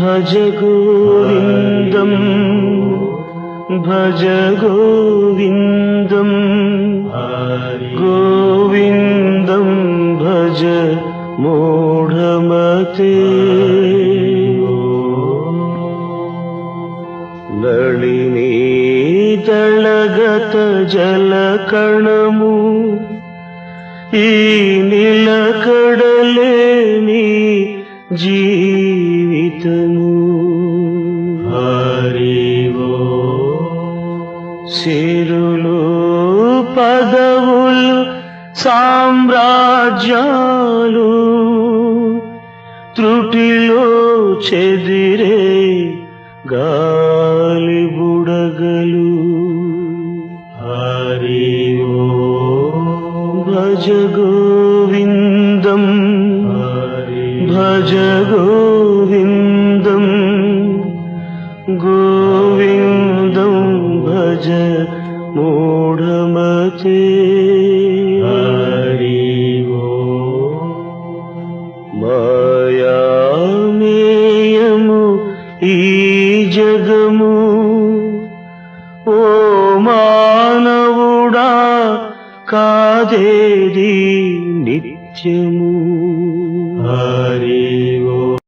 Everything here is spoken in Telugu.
భజ గోవిందం భజ గోవిందం గోవిందం భజ మూఢమతే నళినీ దళగత జలకణము ఈ నిలకడలేని జీవితము హరివో సిరులు పదవులు సామ్రాజ్యాలు త్రుటిలో చెదిరే గాలి బుడగలు హరివో భజ గోవిందం భజ గోవిందం గోవిందం భజ మూఢమతే హరివో మాయామేయము ఈ జగము ఓ మానవుడా కాదేది నిత్యము